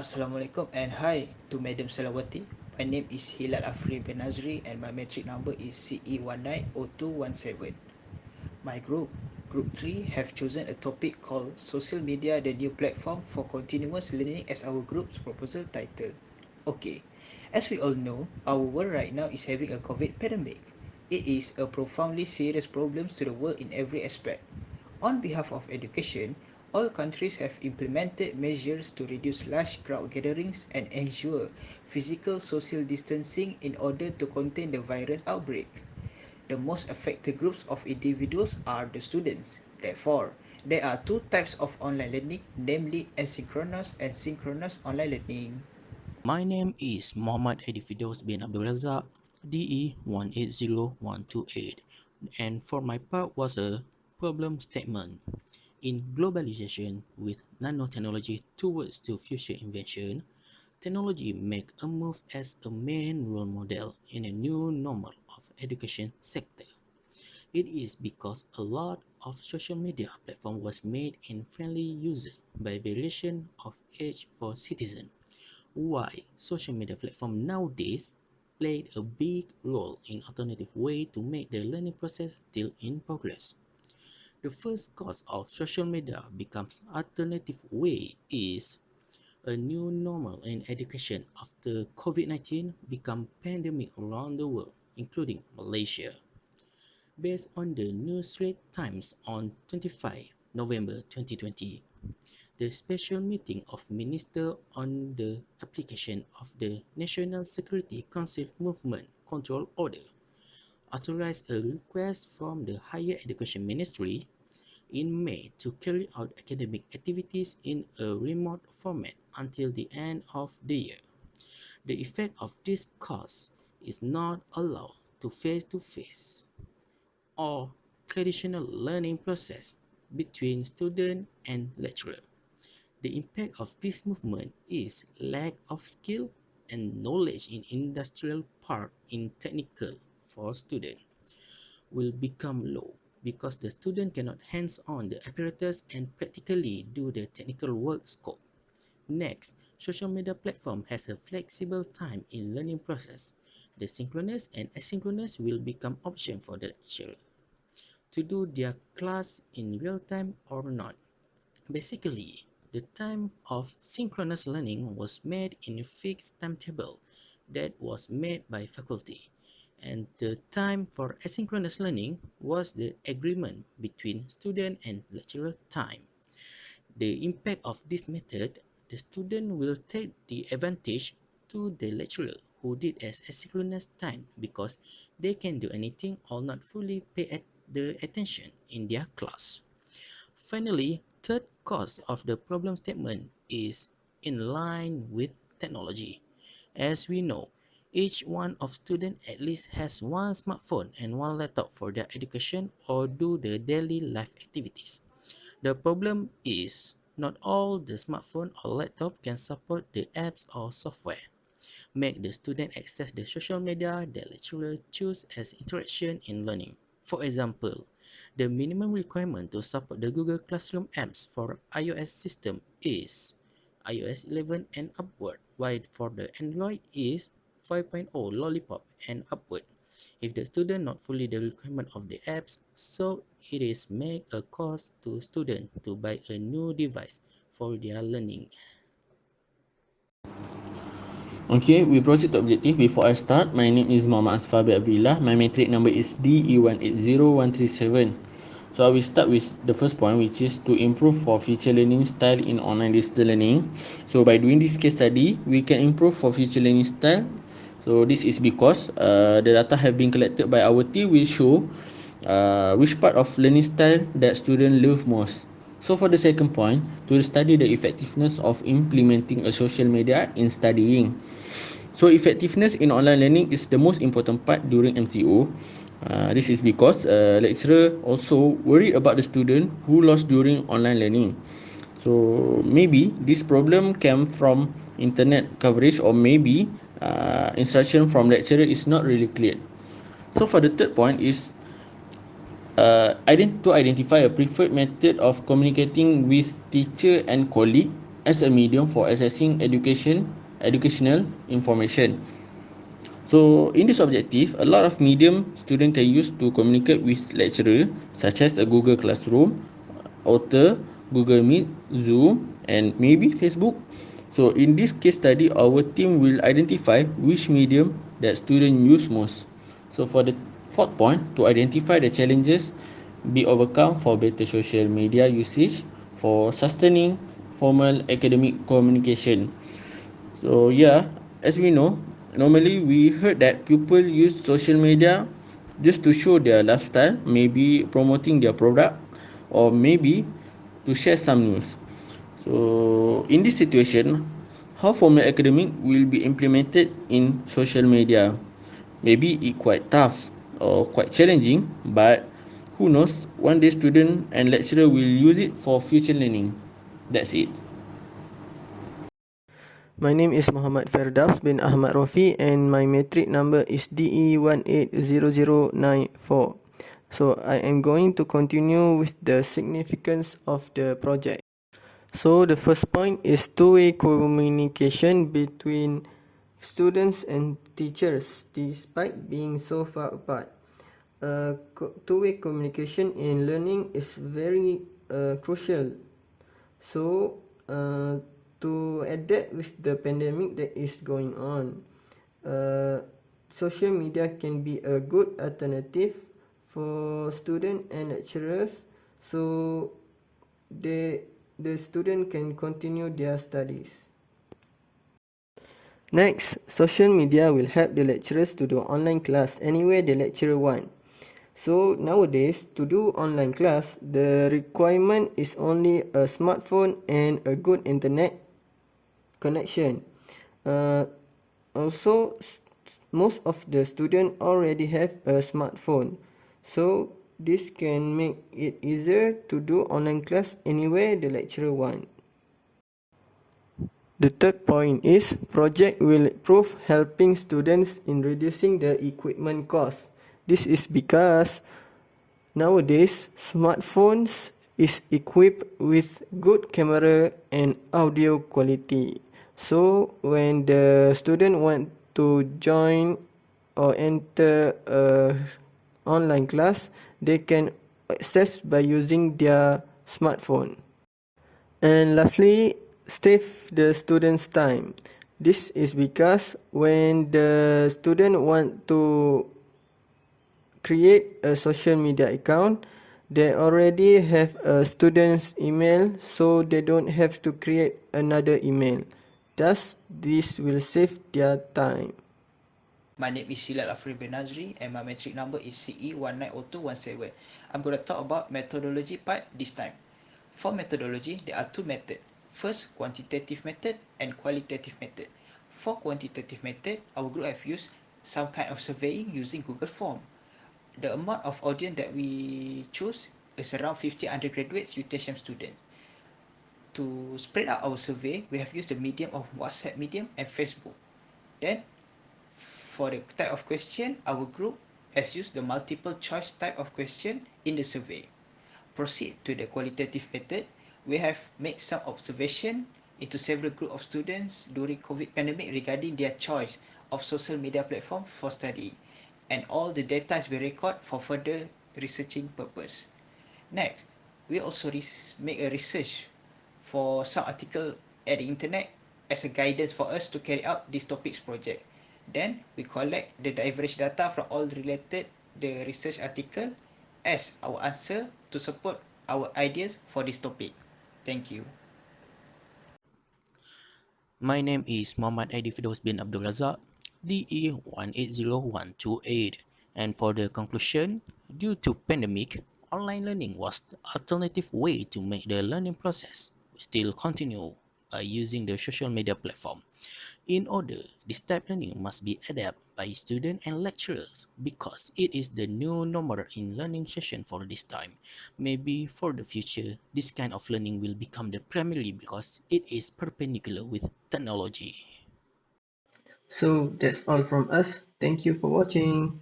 Assalamualaikum and hi to Madam Salawati. My name is Hilal Afri Benazri and my metric number is CE1900217. My Group 3, have chosen a topic called Social Media, the New Platform for Continuous Learning as our group's proposal title. Okay, as we all know, our world right now is having a COVID pandemic. It is a profoundly serious problem to the world in every aspect. On behalf of education, all countries have implemented measures to reduce large crowd gatherings and ensure physical social distancing in order to contain the virus outbreak. The most affected groups of individuals are the students. Therefore, there are two types of online learning, namely asynchronous and synchronous online learning. My name is Muhammad Edi Fidos bin Abdul Razak, DE 180128, and for my part was a problem statement. In globalization with nanotechnology towards to future invention, technology make a move as a main role model in a new normal of education sector. It is because a lot of social media platform was made in friendly user by variation of age for citizen. Why social media platform nowadays played a big role in alternative way to make the learning process still in progress. The first cause of social media becomes alternative way is a new normal in education after COVID-19 become pandemic around the world, including Malaysia. Based on the New Straits Times on 25 November 2020, the special meeting of Ministers on the application of the National Security Council Movement Control Order authorized a request from the Higher Education Ministry in May to carry out academic activities in a remote format until the end of the year. The effect of this course is not allowed to face-to-face or traditional learning process between student and lecturer. The impact of this movement is lack of skill and knowledge in industrial part in technical for student will become low because the student cannot hands-on the apparatus and practically do the technical work scope. Next, social media platform has a flexible time in learning process. The synchronous and asynchronous will become option for the lecturer to do their class in real time or not. Basically, the time of synchronous learning was made in a fixed timetable that was made by faculty, and the time for asynchronous learning was the agreement between student and lecturer time. The impact of this method, the student will take the advantage to the lecturer who did as asynchronous time because they can do anything or not fully pay the attention in their class. Finally, third cause of the problem statement is in line with technology. As we know, each one of student at least has one smartphone and one laptop for their education or do the daily life activities. The problem is not all the smartphone or laptop can support the apps or software. Make the student access the social media that lecturer choose as interaction in learning. For example, the minimum requirement to support the Google Classroom apps for iOS system is iOS 11 and upward, while for the Android is 5.0 Lollipop and upward. If the student not fully the requirement of the apps, so it is make a cost to student to buy a new device for their learning. Okay, we proceed to objective. Before I start, my name is Muhammad Asfar bin Abdullah. My metric number is DE180137. So I will start with the first point, which is to improve for future learning style in online distance learning. So by doing this case study, we can improve for future learning style. So this is because the data have been collected by our team will show which part of learning style that student love most. So for the second point, to study the effectiveness of implementing a social media in studying. So effectiveness in online learning is the most important part during MCO. This is because lecturer also worried about the student who lost during online learning. So maybe this problem came from internet coverage or maybe instruction from lecturer is not really clear. So for the third point is to identify a preferred method of communicating with teacher and colleague. as a medium for accessing educational information. So in this objective, a lot of medium students can use to communicate with lecturer, such as a Google Classroom, Otter, Google Meet, Zoom, and maybe Facebook. So in this case study, our team will identify which medium that students use most. So for the fourth point, to identify the challenges be overcome for better social media usage for sustaining formal academic communication. So yeah, as we know, normally we heard that people use social media just to show their lifestyle, maybe promoting their product, or maybe to share some news. So in this situation, how formal academic will be implemented in social media? Maybe it quite tough or quite challenging, but who knows? One day student and lecturer will use it for future learning. That's it. My name is Muhammad Firdaus bin Ahmad Rofi and my metric number is DE1800094. So I am going to continue with the significance of the project. So the first point is two-way communication between students and teachers despite being so far apart. Two-way communication in learning is very crucial. So to adapt with the pandemic that is going on, social media can be a good alternative for students and lecturers, so the student can continue their studies. Next, social media will help the lecturers to do online class anywhere the lecturer want. So nowadays, to do online class, the requirement is only a smartphone and a good internet connection. Also, most of the students already have a smartphone, so this can make it easier to do online class anywhere the lecturer want. The third point is project will improve helping students in reducing the equipment cost. This is because nowadays smartphones is equipped with good camera and audio quality. So when the student want to join or enter a online class, they can access by using their smartphone. And lastly, save the student's time. This is because when the student want to create a social media account, they already have a student's email, so they don't have to create another email. Thus, this will save their time. My name is Hilal Afri Benazri and my metric number is CE190217. I'm going to talk about methodology part this time. For methodology, there are two methods. First, quantitative method and qualitative method. For quantitative method, our group have used some kind of surveying using Google Form. The amount of audience that we choose is around 50 undergraduates UTSM students. To spread out our survey, we have used the medium of WhatsApp medium and Facebook. Then, for the type of question, our group has used the multiple choice type of question in the survey. Proceed to the qualitative method. We have made some observation into several group of students during COVID pandemic regarding their choice of social media platform for study, and all the data is been recorded for further researching purpose. Next, we also make a research for some article at the internet as a guidance for us to carry out this topics project. Then we collect the diverse data from all related the research article as our answer to support our ideas for this topic. Thank you. My name is Muhammad Adi Fidos bin Abdul Razak, DE180128, and for the conclusion, due to pandemic, online learning was the alternative way to make the learning process. We still continue by using the social media platform. In order, this type learning must be adapted by students and lecturers because it is the new normal in learning session for this time. Maybe for the future, this kind of learning will become the primary because it is perpendicular with technology. So that's all from us. Thank you for watching.